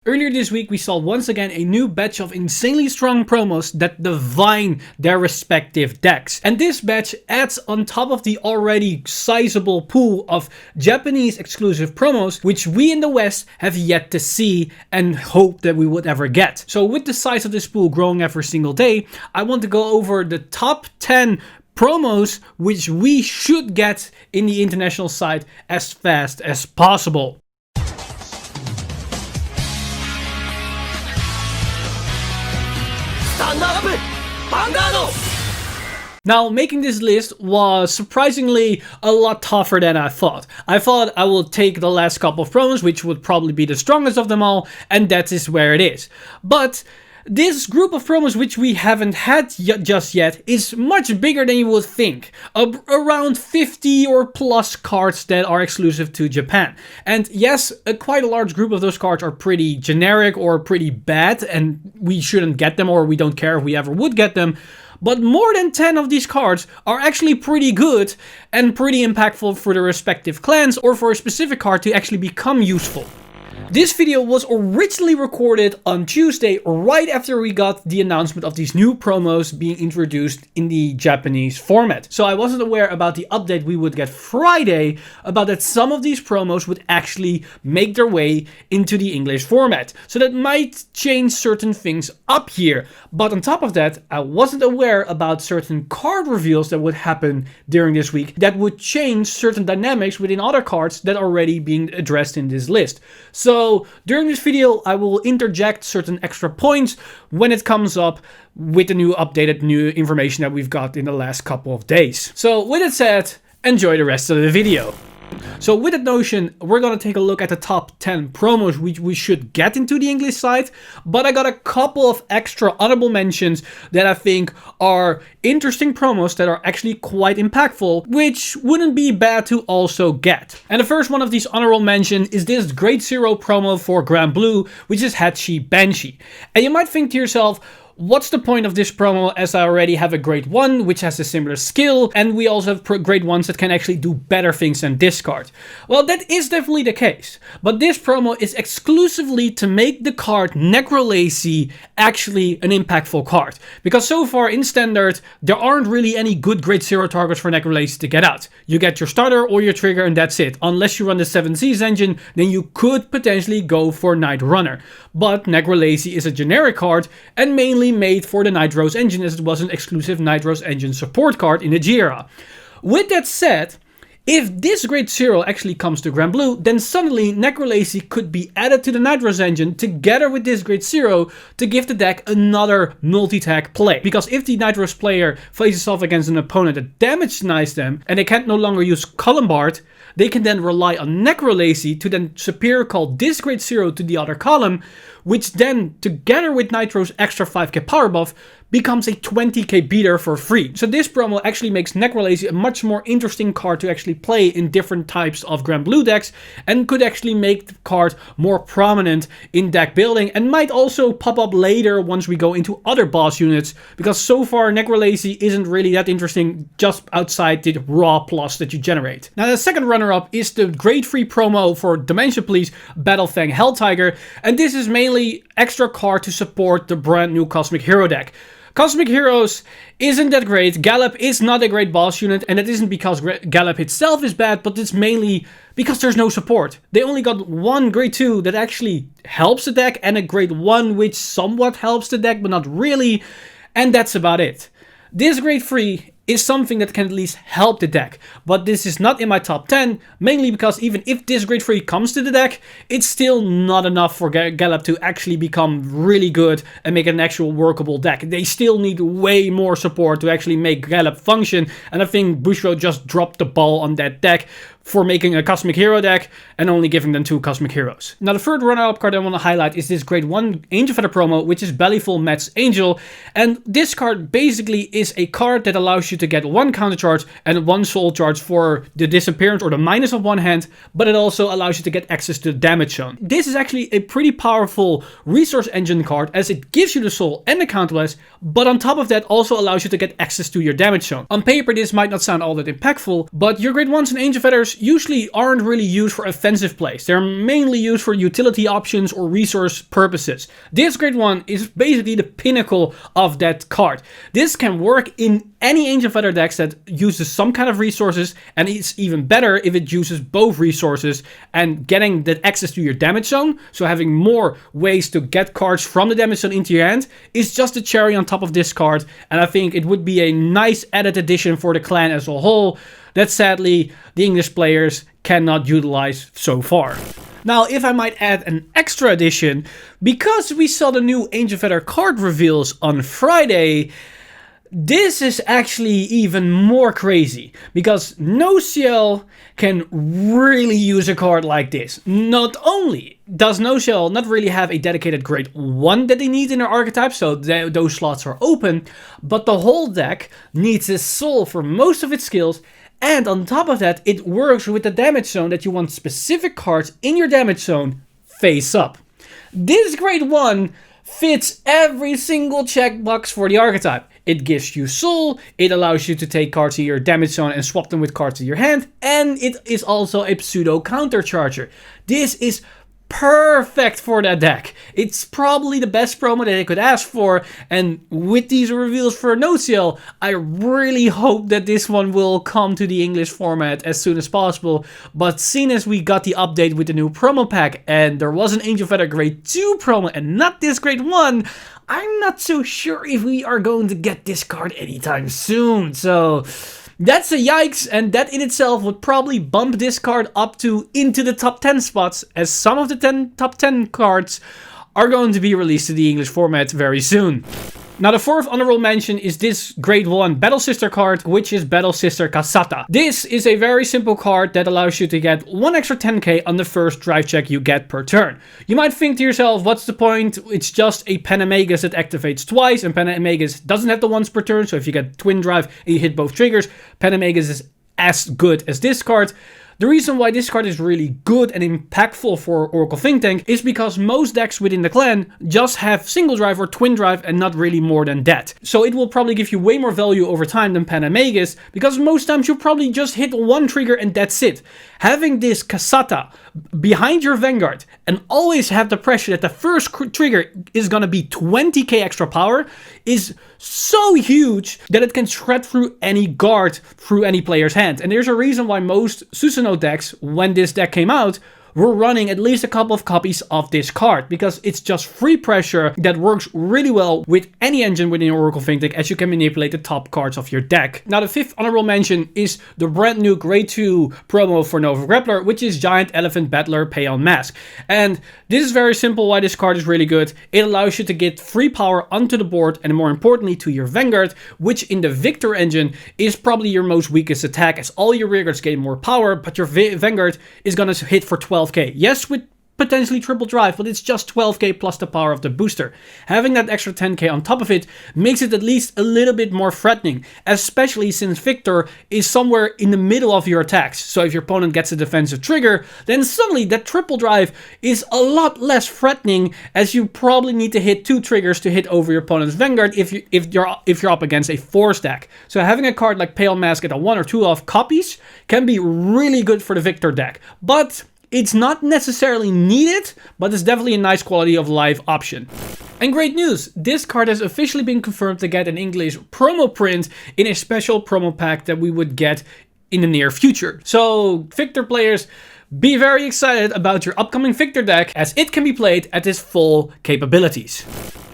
Earlier this week we saw once again a new batch of insanely strong promos that divine their respective decks. And this batch adds on top of the already sizable pool of Japanese exclusive promos, which we in the West have yet to see and hope that we would ever get. So with the size of this pool growing every single day, I want to go over the top 10 promos which we should get in the international side as fast as possible. Now, making this list was surprisingly a lot tougher than I thought. I thought I would take the last couple of promos, which would probably be the strongest of them all, and that is where it is. But this group of promos, which we haven't had just yet, is much bigger than you would think. Around 50 or plus cards that are exclusive to Japan. And yes, quite a large group of those cards are pretty generic or pretty bad, and we shouldn't get them, or we don't care if we ever would get them. But more than 10 of these cards are actually pretty good and pretty impactful for the respective clans or for a specific card to actually become useful. This video was originally recorded on Tuesday, right after we got the announcement of these new promos being introduced in the Japanese format. So I wasn't aware about the update we would get Friday, about that some of these promos would actually make their way into the English format. So that might change certain things up here. But on top of that, I wasn't aware about certain card reveals that would happen during this week that would change certain dynamics within other cards that are already being addressed in this list. So during this video, I will interject certain extra points when it comes up with the new updated new information that we've got in the last couple of days. So with that said, enjoy the rest of the video. So with that notion, we're going to take a look at the top 10 promos which we should get into the English side, but I got a couple of extra honorable mentions that I think are interesting promos that are actually quite impactful, which wouldn't be bad to also get. And the first one of these honorable mentions is this Grade Zero promo for Grand Blue, which is Hachi Banshee. And you might think to yourself, what's the point of this promo, as I already have a grade 1 which has a similar skill, and we also have grade 1s that can actually do better things than this card? Well, that is definitely the case, but this promo is exclusively to make the card Necrolacy actually an impactful card, because so far in Standard there aren't really any good grade 0 targets for Necrolacy to get out. You get your starter or your trigger and that's it. Unless you run the 7 Seas engine, then you could potentially go for Night Runner. But Necrolacy is a generic card and mainly made for the Night Rose engine, as it was an exclusive Night Rose engine support card in the Jira. With that said, if this grade 0 actually comes to Grand Blue, then suddenly Necrolacy could be added to the Night Rose engine together with this grade 0 to give the deck another multi-tag play. Because if the Night Rose player faces off against an opponent that damage denies them and they can't no longer use Columbard, they can then rely on Necrolacy to then superior call this grade 0 to the other column, which then, together with Nitro's extra 5k power buff, becomes a 20k beater for free. So this promo actually makes Necrolacy a much more interesting card to actually play in different types of Grand Blue decks, and could actually make the card more prominent in deck building, and might also pop up later once we go into other boss units, because so far Necrolacy isn't really that interesting just outside the raw plus that you generate. Now the second runner-up is the grade 3 promo for Dimension Police Battlefang Helltiger, and this is mainly extra card to support the brand new Cosmic Hero deck. Cosmic Heroes isn't that great, Gallop is not a great boss unit, and it isn't because Gallop itself is bad, but it's mainly because there's no support. They only got one grade 2 that actually helps the deck, and a grade 1 which somewhat helps the deck, but not really, and that's about it. This grade 3 is something that can at least help the deck, but this is not in my top 10, mainly because even if this grade 3 comes to the deck, it's still not enough for Gallop to actually become really good and make an actual workable deck. They still need way more support to actually make Gallop function, and I think Bushro just dropped the ball on that deck for making a Cosmic Hero deck and only giving them 2 Cosmic Heroes. Now the third runner-up card I want to highlight is this grade 1 Angel Feather promo, which is Bellyful Met's Angel, and this card basically is a card that allows you to get 1 counter charge and 1 soul charge for the disappearance or the minus of one hand, but it also allows you to get access to the damage zone. This is actually a pretty powerful resource engine card, as it gives you the soul and the counterblast, but on top of that also allows you to get access to your damage zone. On paper this might not sound all that impactful, but your grade 1s and Angel Feathers cards usually aren't really used for offensive plays. They're mainly used for utility options or resource purposes. This grade 1 is basically the pinnacle of that card. This can work in any Ancient Feather decks that uses some kind of resources, and it's even better if it uses both resources and getting that access to your damage zone. So having more ways to get cards from the damage zone into your hand is just a cherry on top of this card, and I think it would be a nice added addition for the clan as a whole that sadly the English players cannot utilize so far. Now, if I might add an extra addition, because we saw the new Ancient Feather card reveals on Friday, this is actually even more crazy, because No-Shell can really use a card like this. Not only does No-Shell not really have a dedicated grade 1 that they need in their archetype, so those slots are open, but the whole deck needs a soul for most of its skills, and on top of that, it works with the damage zone that you want specific cards in your damage zone face up. This grade 1 fits every single checkbox for the archetype. It gives you soul, it allows you to take cards in your damage zone and swap them with cards in your hand, and it is also a pseudo countercharger. This is perfect for that deck. It's probably the best promo that I could ask for, and with these reveals for No-Shell, I really hope that this one will come to the English format as soon as possible. But seeing as we got the update with the new promo pack, and there was an Ancient Feather grade 2 promo and not this grade 1, I'm not so sure if we are going to get this card anytime soon. So that's a yikes, and that in itself would probably bump this card up to into the top 10 spots, as some of the top 10 cards are going to be released to the English format very soon. Now, the fourth honorable mention is this grade 1 Battle Sister card, which is Battle Sister Cassata. This is a very simple card that allows you to get 1 extra 10k on the first drive check you get per turn. You might think to yourself, what's the point? It's just a Penamagus that activates twice, and Penamagus doesn't have the once per turn, so if you get Twin Drive and you hit both triggers, Penamagus is as good as this card. The reason why this card is really good and impactful for Oracle Think Tank is because most decks within the clan just have single drive or twin drive and not really more than that. So it will probably give you way more value over time than Penamagus, because most times you'll probably just hit one trigger and that's it. Having this Cassata behind your Vanguard and always have the pressure that the first trigger is gonna be 20k extra power is so huge that it can shred through any guard through any player's hand. And there's a reason why most Susanoo decks, when this deck came out, were running at least a couple of copies of this card, because it's just free pressure that works really well with any engine within Oracle Think Tank, as you can manipulate the top cards of your deck. Now, the fifth honorable mention is the brand new grade 2 promo for Nova Grappler, which is Giant Elephant Battler Paon Mask. And this is very simple why this card is really good. It allows you to get free power onto the board, and more importantly to your Vanguard, which in the Victor engine is probably your most weakest attack, as all your rearguards gain more power, but your Vanguard is gonna hit for 12k. Yes, with potentially triple drive, but it's just 12k plus the power of the booster. Having that extra 10k on top of it makes it at least a little bit more threatening, especially since Victor is somewhere in the middle of your attacks. So if your opponent gets a defensive trigger, then suddenly that triple drive is a lot less threatening, as you probably need to hit 2 triggers to hit over your opponent's Vanguard if you're up against a 4 stack. So having a card like Paon Mask at a 1 or 2 off copies can be really good for the Victor deck. But it's not necessarily needed, but it's definitely a nice quality of life option. And great news, this card has officially been confirmed to get an English promo print in a special promo pack that we would get in the near future. So Victor players, be very excited about your upcoming Victor deck, as it can be played at its full capabilities.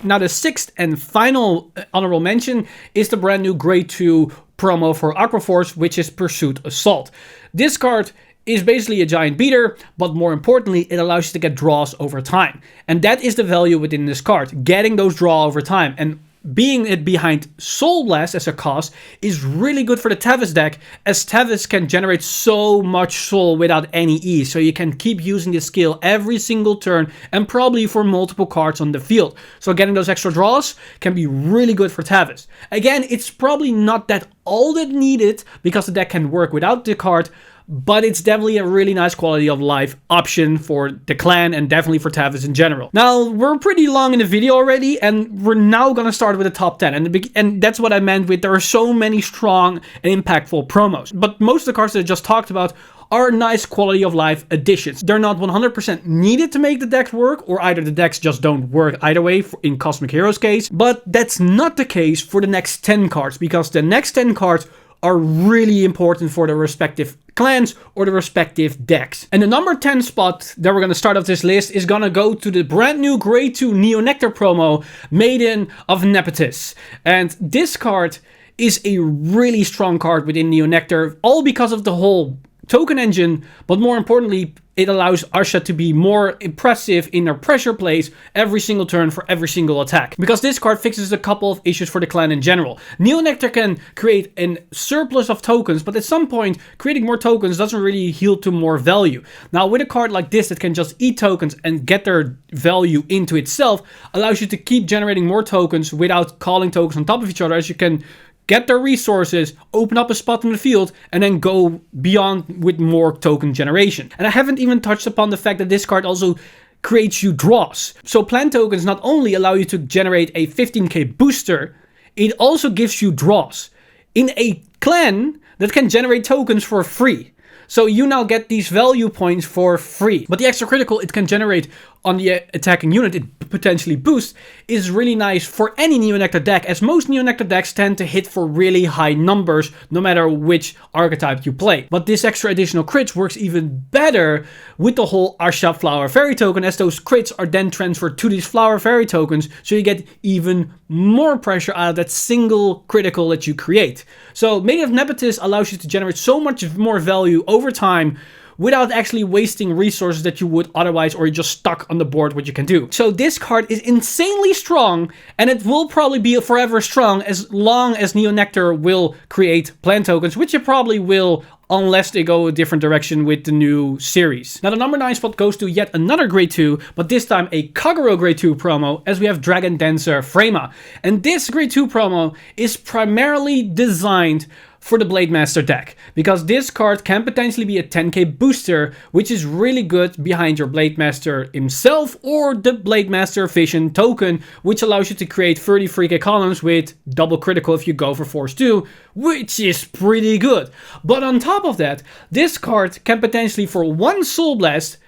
Now, the sixth and final honorable mention is the brand new grade 2 promo for Aquaforce, which is Pursuit Assault. This card is basically a giant beater, but more importantly, it allows you to get draws over time. And that is the value within this card, getting those draws over time. And being it behind Soul Blast as a cost is really good for the Tavis deck, as Tavis can generate so much soul without any ease, so you can keep using this skill every single turn and probably for multiple cards on the field. So getting those extra draws can be really good for Tavis. Again, it's probably not that all that needed, because the deck can work without the card, but it's definitely a really nice quality of life option for the clan and definitely for Tavis in general. Now, we're pretty long in the video already, and we're now gonna start with the top 10. And that's what I meant with there are so many strong and impactful promos. But most of the cards that I just talked about are nice quality of life additions. They're not 100% needed to make the decks work, or either the decks just don't work either way in Cosmic Heroes case, but that's not the case for the next 10 cards, because the next 10 cards are really important for the respective clans or the respective decks. And the number 10 spot that we're going to start off this list is going to go to the brand new Grade 2 Neo-Nectar promo, Maiden of Nepenthes. And this card is a really strong card within Neo-Nectar, all because of the whole token engine, but more importantly, it allows Arsha to be more impressive in their pressure plays every single turn for every single attack. Because this card fixes a couple of issues for the clan in general. Neo-Nectar can create a surplus of tokens, but at some point, creating more tokens doesn't really yield to more value. Now, with a card like this that can just eat tokens and get their value into itself, allows you to keep generating more tokens without calling tokens on top of each other, as you can get their resources, open up a spot in the field, and then go beyond with more token generation. And I haven't even touched upon the fact that this card also creates you draws. So plant tokens not only allow you to generate a 15k booster, it also gives you draws in a clan that can generate tokens for free. So you now get these value points for free. But the extra critical it can generate on the attacking unit it potentially boosts is really nice for any Neo-Nectar deck, as most Neo-Nectar decks tend to hit for really high numbers no matter which archetype you play. But this extra additional crits works even better with the whole Arsha Flower Fairy token, as those crits are then transferred to these Flower Fairy tokens, so you get even more pressure out of that single critical that you create. So Maiden of Nepenthes allows you to generate so much more value over time without actually wasting resources that you would otherwise, or you're just stuck on the board what you can do. So this card is insanely strong, and it will probably be forever strong as long as Neo-Nectar will create plant tokens, which it probably will unless they go a different direction with the new series. Now the number 9 spot goes to yet another Grade 2, but this time a Kagero Grade 2 promo, as we have Dragon Dancer Frema. And this Grade 2 promo is primarily designed for the Blade Master deck, because this card can potentially be a 10k booster, which is really good behind your Blade Master himself or the Blade Master Vision token, which allows you to create 33k columns with double critical if you go for Force 2, which is pretty good. But on top of that, this card can potentially for 1 Soul Blast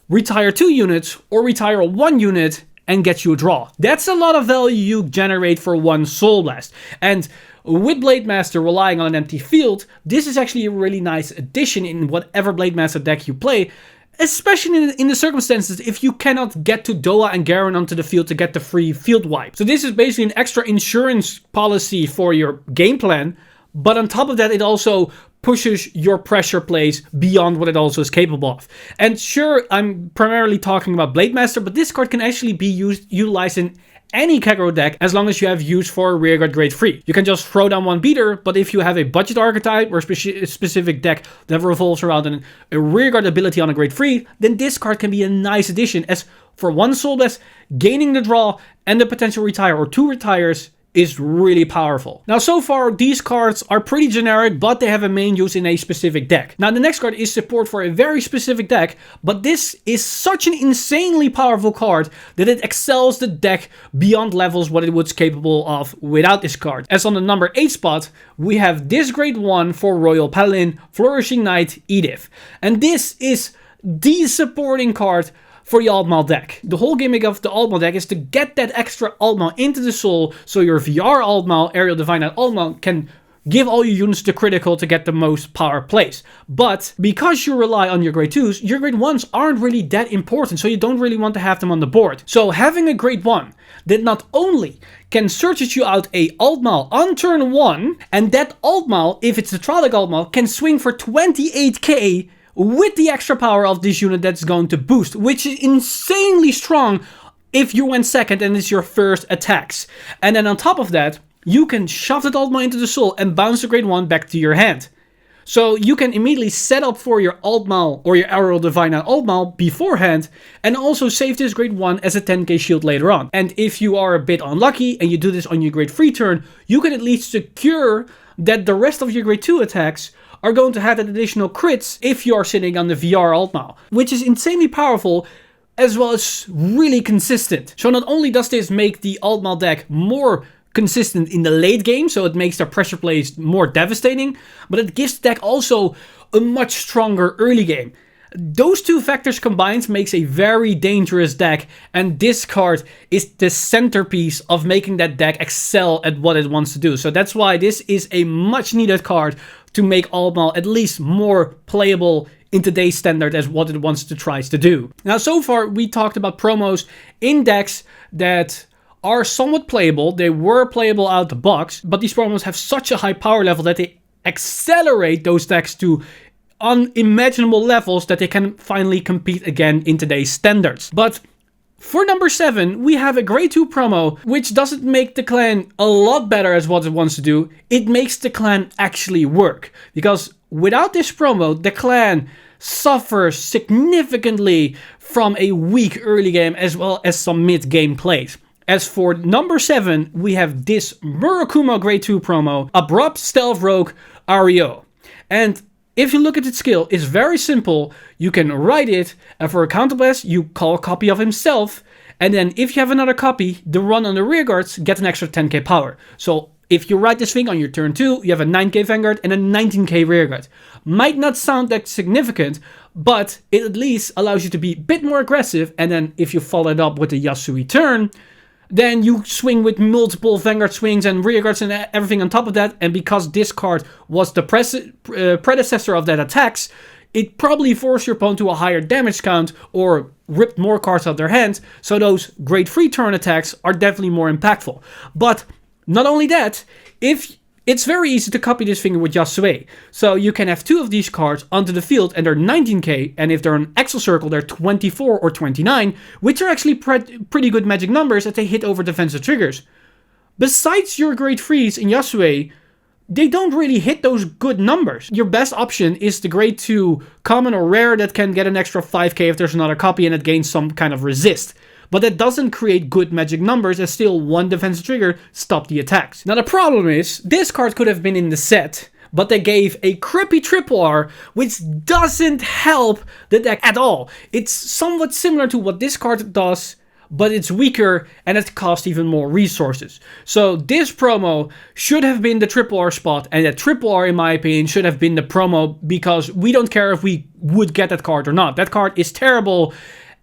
retire 2 units or retire 1 unit and get you a draw. That's a lot of value you generate for 1 Soul Blast. And with Blade Master relying on an empty field, this is actually a really nice addition in whatever Blade Master deck you play, especially in the circumstances if you cannot get to Doa and Garen onto the field to get the free field wipe. So this is basically an extra insurance policy for your game plan, but on top of that, it also pushes your pressure plays beyond what it also is capable of. And sure, I'm primarily talking about Blade Master, but this card can actually be utilized in any Kagero deck as long as you have use for a Rearguard Grade 3. You can just throw down one beater, but if you have a budget archetype or a specific deck that revolves around a Rearguard ability on a Grade 3, then this card can be a nice addition, as for 1 Soul Blast, gaining the draw and the potential retire or 2 retires is really powerful. Now, so far, these cards are pretty generic, but they have a main use in a specific deck. Now, the next card is support for a very specific deck, but this is such an insanely powerful card that it excels the deck beyond levels what it was capable of without this card. As on the number 8 spot, we have this Grade 1 for Royal Paladin, Flourishing Knight, Edith. And this is the supporting card for the Altmaul deck. The whole gimmick of the Altmaul deck is to get that extra Altmaul into the soul, so your VR Altmaul, Ariou Divine Knight Altmaul, can give all your units the critical to get the most power plays. But because you rely on your Grade 2s, your Grade 1s aren't really that important, so you don't really want to have them on the board. So having a Grade 1 that not only can search you out a Altmaul on turn 1, and that Altmaul, if it's a Trollic Altmaul, can swing for 28k with the extra power of this unit that's going to boost, which is insanely strong if you went second and it's your first attacks. And then on top of that, you can shove that Altmaul into the soul and bounce the Grade 1 back to your hand. So you can immediately set up for your Altmaul or your Ariou Divine Knight Altmaul beforehand, and also save this Grade 1 as a 10k shield later on. And if you are a bit unlucky and you do this on your Grade 3 turn, you can at least secure that the rest of your Grade 2 attacks are going to have that additional crits if you are sitting on the VR Altmaul, which is insanely powerful as well as really consistent. So not only does this make the Altmaul deck more consistent in the late game, so it makes their pressure plays more devastating, but it gives the deck also a much stronger early game. Those two factors combined makes a very dangerous deck, and this card is the centerpiece of making that deck excel at what it wants to do. So that's why this is a much needed card to make Almal at least more playable in today's standard as what it wants to try to do. Now, so far we talked about promos in decks that are somewhat playable. They were playable out the box, but these promos have such a high power level that they accelerate those decks to unimaginable levels that they can finally compete again in today's standards. But for number 7, we have a grade 2 promo, which doesn't make the clan a lot better as what it wants to do. It makes the clan actually work. Because without this promo, the clan suffers significantly from a weak early game as well as some mid-game plays. As for number 7, we have this Murakumo grade 2 promo, Abrupt Stealth Rogue Ariou. And if you look at its skill, it's very simple. You can write it, and for a counterblast, you call a copy of himself, and then if you have another copy, the run on the rearguards get an extra 10k power. So if you write this thing on your turn 2, you have a 9k Vanguard and a 19k rearguard. Might not sound that significant, but it at least allows you to be a bit more aggressive, and then if you follow it up with a Yasui turn, then you swing with multiple Vanguard swings and rearguards and everything on top of that. And because this card was the predecessor of that attacks, it probably forced your opponent to a higher damage count or ripped more cards out of their hand. So those grade 3 turn attacks are definitely more impactful. But not only that, it's very easy to copy this thing with Yasui. So you can have 2 of these cards onto the field and they're 19k, and if they're an Excel circle, they're 24 or 29, which are actually pretty good magic numbers that they hit over defensive triggers. Besides your grade 3s in Yasui, they don't really hit those good numbers. Your best option is the grade 2 common or rare that can get an extra 5k if there's another copy and it gains some kind of resist. But that doesn't create good magic numbers, as still one defensive trigger stop the attacks. Now the problem is, this card could have been in the set, but they gave a crappy triple R, which doesn't help the deck at all. It's somewhat similar to what this card does, but it's weaker and it costs even more resources. So this promo should have been the triple R spot, and that triple R, in my opinion, should have been the promo, because we don't care if we would get that card or not. That card is terrible.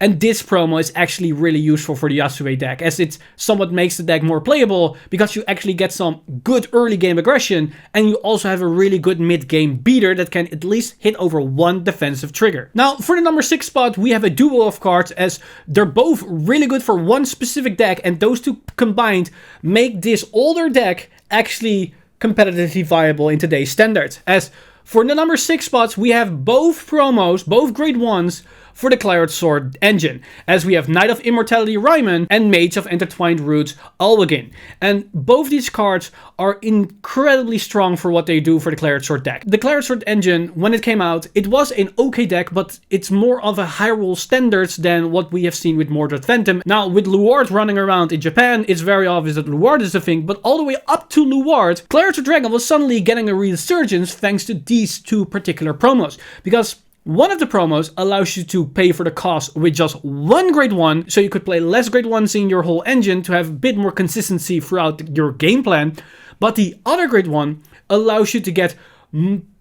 And this promo is actually really useful for the Yasui deck, as it somewhat makes the deck more playable, because you actually get some good early game aggression, and you also have a really good mid game beater that can at least hit over one defensive trigger. Now, for the number 6 spot, we have a duo of cards, as they're both really good for one specific deck, and those two combined make this older deck actually competitively viable in today's standards. As for the number 6 spots, we have both promos, both grade 1s, for the Claret Sword engine, as we have Knight of Immortality Rimon and Mage of Entwined Roots Awalgin. And both these cards are incredibly strong for what they do for the Claret Sword deck. The Claret Sword engine, when it came out, it was an okay deck, but it's more of a Hyrule standards than what we have seen with Mordred Phantom. Now, with Luard running around in Japan, it's very obvious that Luard is the thing, but all the way up to Luard, Claret Sword Dragon was suddenly getting a resurgence thanks to these 2 particular promos, because one of the promos allows you to pay for the cost with just 1 grade 1, so you could play less grade 1s in your whole engine to have a bit more consistency throughout your game plan. But the other grade 1 allows you to get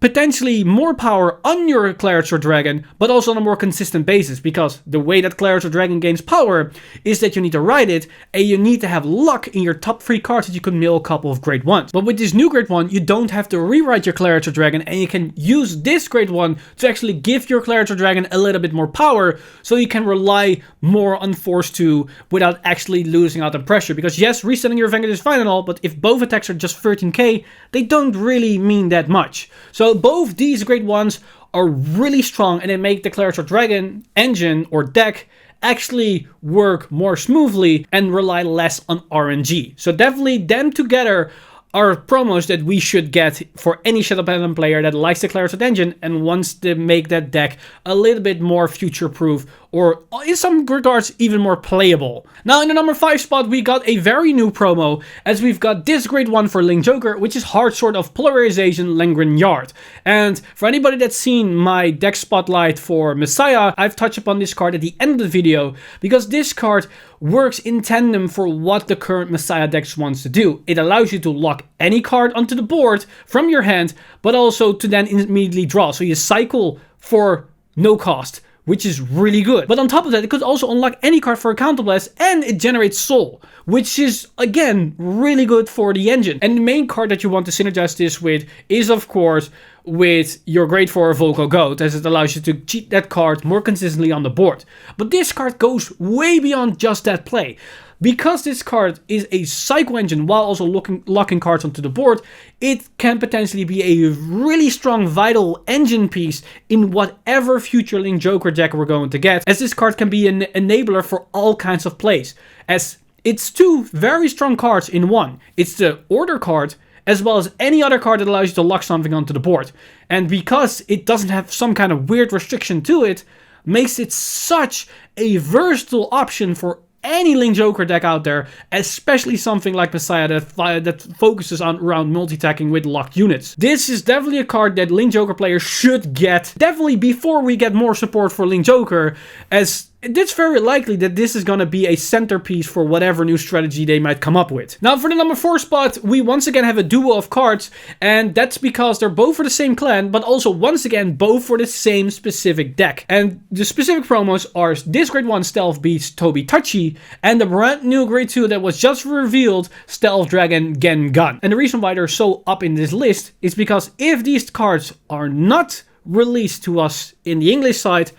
potentially more power on your Claret Sword Dragon, but also on a more consistent basis, because the way that Claret Sword Dragon gains power is that you need to ride it, and you need to have luck in your top 3 cards that you can mill a couple of grade 1s. But with this new grade 1, you don't have to rewrite your Claret Sword Dragon, and you can use this grade 1 to actually give your Claret Sword Dragon a little bit more power, so you can rely more on Force 2 without actually losing out on pressure. Because yes, resetting your Vanguard is fine and all, but if both attacks are just 13k, they don't really mean that much. So both these grade 1s are really strong, and they make the Claret Sword Dragon engine or deck actually work more smoothly and rely less on RNG. So definitely them together are promos that we should get for any Shadow Paladin player that likes the Claret Sword engine and wants to make that deck a little bit more future-proof or in some regards even more playable. Now in the number 5 spot we got a very new promo, as we've got this great one for Link Joker, which is Heartsword of Polarization Lagranjard. And for anybody that's seen my deck spotlight for Messiah, I've touched upon this card at the end of the video, because this card works in tandem for what the current Messiah deck wants to do. It allows you to lock any card onto the board from your hand, but also to then immediately draw. So you cycle for no cost, which is really good. But on top of that, it could also unlock any card for a counterblast, and it generates soul, which is, again, really good for the engine. And the main card that you want to synergize this with is, of course, with your Grade 4 Vocal Goat, as it allows you to cheat that card more consistently on the board. But this card goes way beyond just that play. Because this card is a cycle engine while also locking cards onto the board, it can potentially be a really strong vital engine piece in whatever future Link Joker deck we're going to get, as this card can be an enabler for all kinds of plays, as it's two very strong cards in one. It's the order card as well as any other card that allows you to lock something onto the board. And because it doesn't have some kind of weird restriction to it, makes it such a versatile option for any Link Joker deck out there, especially something like Messiah that focuses on around multi-attacking with locked units. This is definitely a card that Link Joker players should get, definitely before we get more support for Link Joker, as it's very likely that this is going to be a centerpiece for whatever new strategy they might come up with. Now for the number 4 spot, we once again have a duo of cards, and that's because they're both for the same clan, but also once again both for the same specific deck. And the specific promos are this Grade 1 Stealth Beast Toby Tachi, and the brand new Grade 2 that was just revealed, Stealth Dragon Gengan. And the reason why they're so up in this list is because if these cards are not released to us in the English side,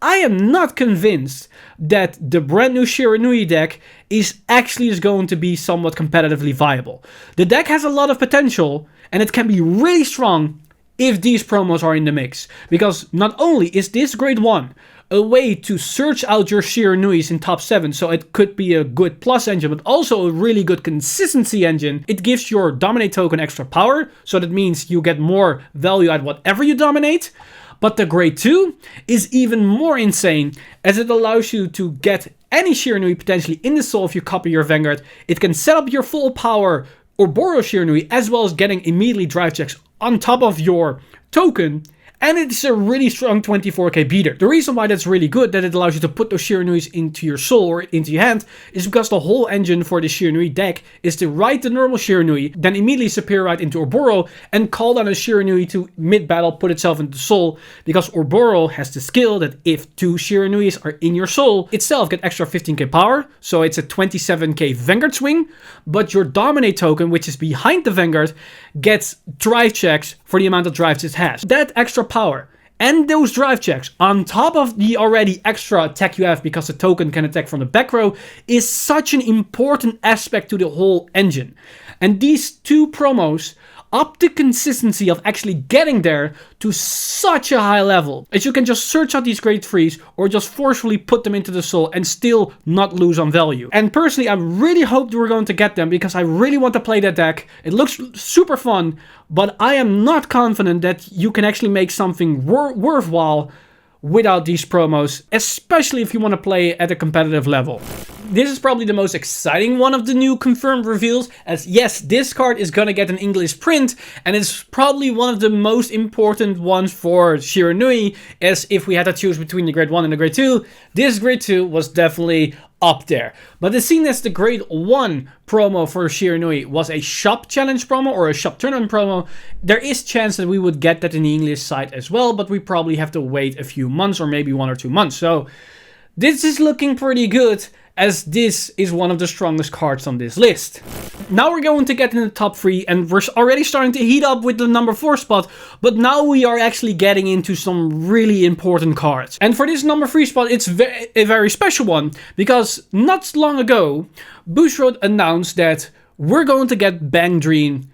I am not convinced that the brand new Shiranui deck is actually going to be somewhat competitively viable. The deck has a lot of potential, and it can be really strong if these promos are in the mix. Because not only is this Grade 1 a way to search out your Shiranuis in top 7, so it could be a good plus engine, but also a really good consistency engine. It gives your Dominate token extra power, so that means you get more value out whatever you dominate. But the Grade 2 is even more insane, as it allows you to get any Shiranui potentially in the soul if you copy your Vanguard. It can set up your full power or borrow Shiranui, as well as getting immediately drive checks on top of your token. And it's a really strong 24k beater. The reason why that's really good, that it allows you to put those Shiranuis into your soul or into your hand, is because the whole engine for the Shiranui deck is to ride the normal Shiranui, then immediately Superior Ride into Ouroboros, and call down a Shiranui to mid-battle put itself into soul, because Ouroboros has the skill that if 2 Shiranuis are in your soul, itself get extra 15k power, so it's a 27k Vanguard swing, but your Dominate token, which is behind the Vanguard, gets drive checks for the amount of drives it has. That extra power and those drive checks on top of the already extra attack you have because the token can attack from the back row is such an important aspect to the whole engine. And these two promos up the consistency of actually getting there to such a high level, as you can just search out these Grade 3s or just forcefully put them into the soul and still not lose on value. And personally, I really hope we're going to get them, because I really want to play that deck. It looks super fun, but I am not confident that you can actually make something worthwhile without these promos, especially if you want to play at a competitive level. This is probably the most exciting one of the new confirmed reveals, as yes, this card is gonna get an English print, and it's probably one of the most important ones for Shiranui, as if we had to choose between the Grade 1 and the Grade 2, this Grade 2 was definitely up there. But as seen as the Grade 1 promo for Shiranui was a shop challenge promo or a shop tournament promo, there is chance that we would get that in the English side as well, but we probably have to wait a few months or maybe 1 or 2 months. So this is looking pretty good, as this is one of the strongest cards on this list. Now we're going to get in the top 3, and we're already starting to heat up with the number 4 spot, but now we are actually getting into some really important cards. And for this number 3 spot, it's a very special one, because not long ago, Bushrod announced that we're going to get Bang Dream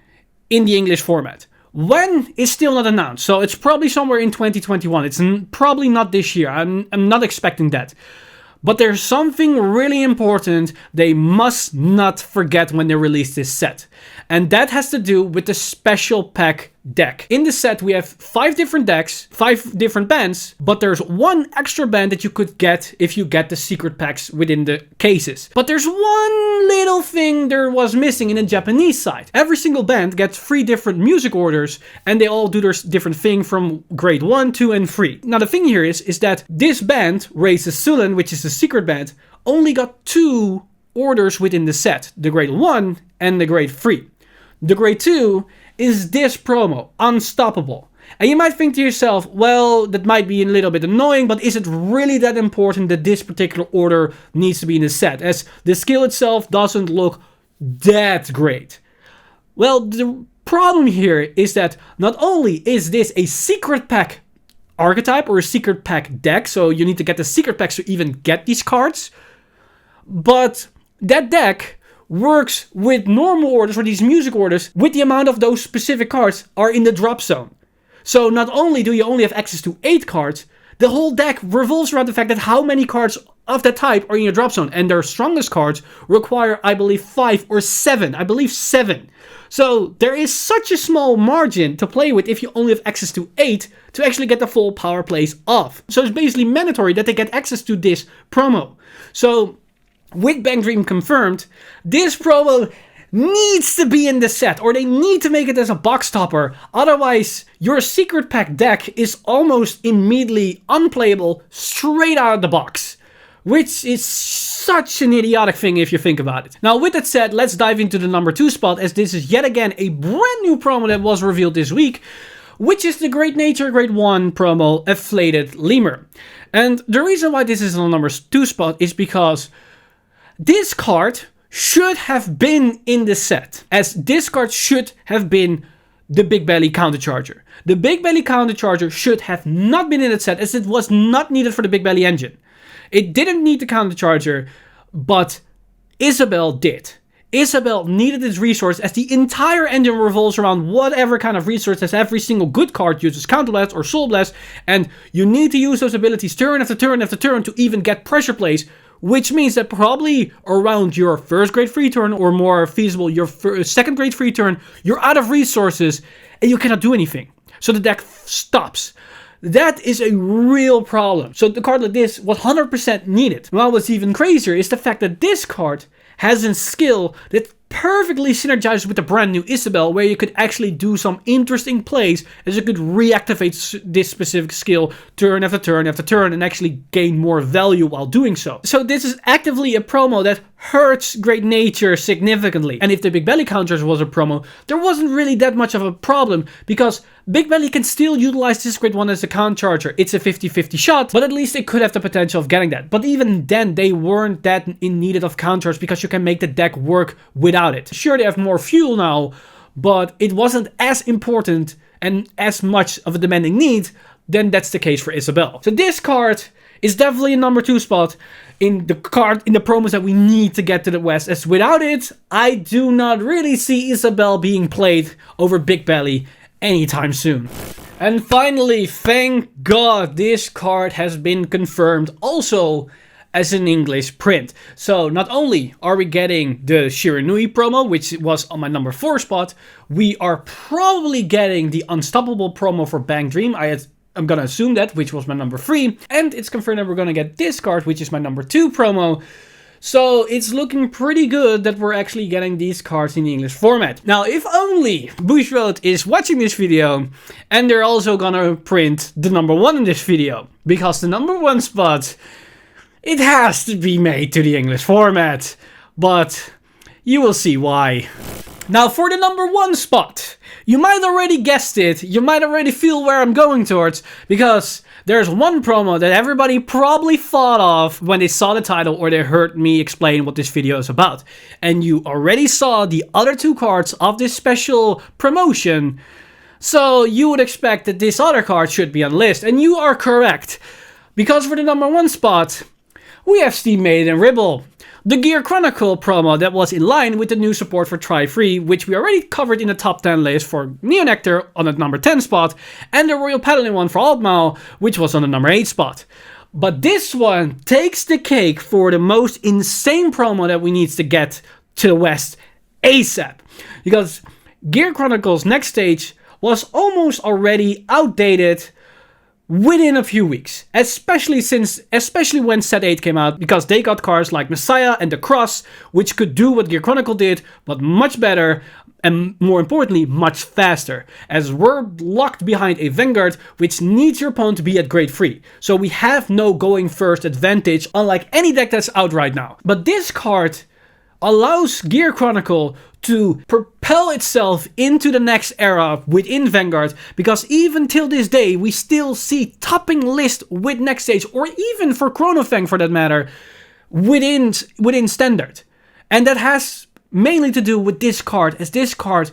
in the English format. When is still not announced, so it's probably somewhere in 2021. It's probably not this year. I'm not expecting that. But there's something really important they must not forget when they release this set. And that has to do with the special pack deck. In the set, we have 5 different decks, 5 different bands, but there's one extra band that you could get if you get the secret packs within the cases. But there's one little thing there was missing in the Japanese side. Every single band gets 3 different music orders, and they all do their different thing from grade 1, 2, and 3. Now the thing here is that this band, Raises Sulan, which is the secret band, only got 2 orders within the set, the grade 1 and the grade 3. The grade 2 is this promo, Unstoppable. And you might think to yourself, well, that might be a little bit annoying, but is it really that important that this particular order needs to be in the set, as the skill itself doesn't look that great? Well, the problem here is that not only is this a secret pack archetype or a secret pack deck, so you need to get the secret packs to even get these cards, but that deck works with normal orders or these music orders with the amount of those specific cards are in the drop zone. So not only do you only have access to 8 cards, the whole deck revolves around the fact that how many cards of that type are in your drop zone, and their strongest cards require, I believe, 5 or 7. I believe 7. So there is such a small margin to play with if you only have access to 8 to actually get the full power plays off. So it's basically mandatory that they get access to this promo. So with Bank Dream confirmed, this promo needs to be in the set, or they need to make it as a box topper. Otherwise, your secret pack deck is almost immediately unplayable straight out of the box, which is such an idiotic thing if you think about it. Now, with that said, let's dive into the number 2 spot, as this is yet again a brand new promo that was revealed this week, which is the Great Nature Grade 1 promo, Afflated Lemur. And the reason why this is on the number 2 spot is because this card should have been in the set, as this card should have been the Big Belly Countercharger. The Big Belly Countercharger should have not been in the set, as it was not needed for the Big Belly engine. It didn't need the Countercharger, but Isabel did. Isabel needed this resource, as the entire engine revolves around whatever kind of resource, as every single good card uses Counterblast or Soul Blast, and you need to use those abilities turn after turn after turn to even get pressure plays, which means that probably around your first grade 3 turn, or more feasible, your second grade 3 turn, you're out of resources and you cannot do anything. So the deck stops. That is a real problem. So the card like this was 100% needed. Well, what's even crazier is the fact that this card has a skill that perfectly synergizes with the brand new Isabel, where you could actually do some interesting plays, as you could reactivate this specific skill turn after turn after turn and actually gain more value while doing so. So this is actively a promo that hurts Great Nature significantly. And if the Big Belly Counters was a promo, there wasn't really that much of a problem, because Big Belly can still utilize this grade 1 as a count charger. It's a 50-50 shot, but at least it could have the potential of getting that. But even then, they weren't that in need of count charge, because you can make the deck work without it. Sure, they have more fuel now, but it wasn't as important and as much of a demanding need than that's the case for Isabel. So this card is definitely a number 2 spot in the promos that we need to get to the West, as without it, I do not really see Isabel being played over Big Belly anytime soon. And finally, thank God, this card has been confirmed also as an English print. So not only are we getting the Shiranui promo, which was on my number 4 spot, we are probably getting the Unstoppable promo for Bank Dream. I'm gonna assume that, which was my number 3. And it's confirmed that we're gonna get this card, which is my number 2 promo. So it's looking pretty good that we're actually getting these cards in the English format. Now, if only Bushroad is watching this video, and they're also gonna print the number 1 in this video, because the number 1 spot, it has to be made to the English format, but you will see why. Now, for the number 1 spot, you might already guessed it, you might already feel where I'm going towards, because there's one promo that everybody probably thought of when they saw the title or they heard me explain what this video is about. And you already saw the other 2 cards of this special promotion, so you would expect that this other card should be on the list, and you are correct. Because for the number 1 spot, we have Steam Maiden and Ribbul, the Gear Chronicle promo that was in line with the new support for Tri-3, which we already covered in the top 10 list for Neonectar on the number 10 spot, and the Royal Paladin one for Altmau, which was on the number 8 spot. But this one takes the cake for the most insane promo that we need to get to the West ASAP. Because Gear Chronicle's next stage was almost already outdated within a few weeks, especially when Set 8 came out, because they got cards like Messiah and the Cross, which could do what Gear Chronicle did, but much better, and more importantly, much faster, as we're locked behind a Vanguard, which needs your opponent to be at grade 3. So we have no going first advantage, unlike any deck that's out right now. But this card allows Gear Chronicle to propel itself into the next era within Vanguard, because even till this day, we still see topping list with next stage, or even for Chronofang for that matter, within Standard. And that has mainly to do with this card, as this card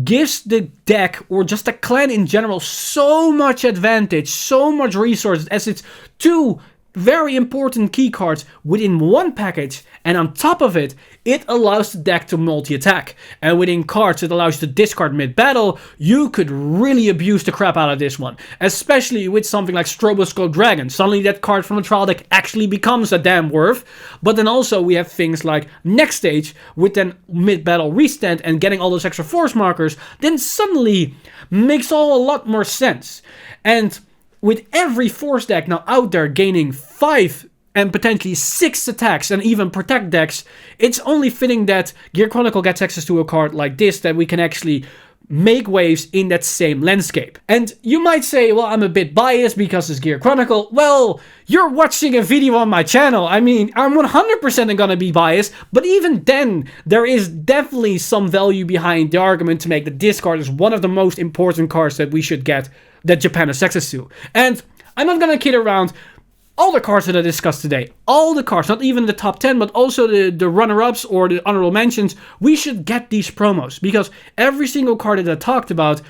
gives the deck, or just the clan in general, so much advantage, so much resources, as it's two very important key cards within one package, and on top of it, it allows the deck to multi-attack. And within cards it allows you to discard mid-battle, you could really abuse the crap out of this one. Especially with something like Stroboscope Dragon. Suddenly that card from the trial deck actually becomes a damn worth. But then also we have things like Next Stage, with then mid-battle restand and getting all those extra force markers, then suddenly makes all a lot more sense. And with every force deck now out there gaining 5 and potentially 6 attacks and even protect decks, it's only fitting that Gear Chronicle gets access to a card like this, that we can actually make waves in that same landscape. And you might say, well, I'm a bit biased because it's Gear Chronicle. Well, you're watching a video on my channel. I mean, I'm 100% gonna be biased, but even then, there is definitely some value behind the argument to make that this card is one of the most important cards that we should get, that Japan has access to. And I'm not gonna kid around. All the cards that I discussed today, all the cards, not even the top 10, but also the runner-ups or the honorable mentions, we should get these promos, because every single card that I talked about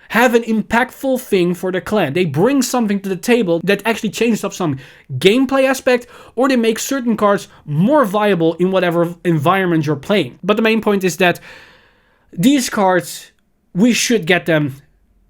have an impactful thing for the clan. They bring something to the table that actually changes up some gameplay aspect, or they make certain cards more viable in whatever environment you're playing. But the main point is that these cards, we should get them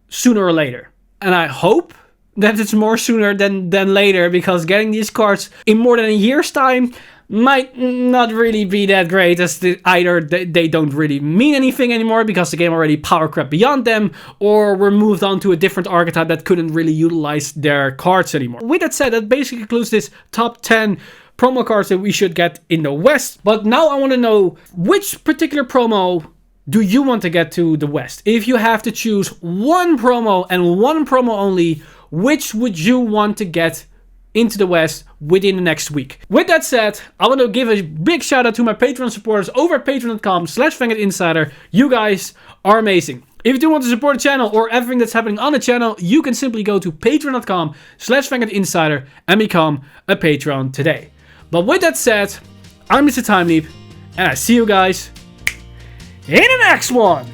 sooner or later. And I hope that it's more sooner than later, because getting these cards in more than a year's time might not really be that great, as either they don't really mean anything anymore because the game already power crept beyond them, or we're moved on to a different archetype that couldn't really utilize their cards anymore. With that said, that basically concludes this top 10 promo cards that we should get in the West. But now I want to know, which particular promo do you want to get to the West? If you have to choose one promo and one promo only, which would you want to get into the West within the next week? With that said, I want to give a big shout out to my Patreon supporters over at patreon.com/VanguardInsider. You guys are amazing. If you do want to support the channel or everything that's happening on the channel, you can simply go to patreon.com/VanguardInsider and become a patron today. But with that said, I'm Mr. Time Leap, and I see you guys in the next one.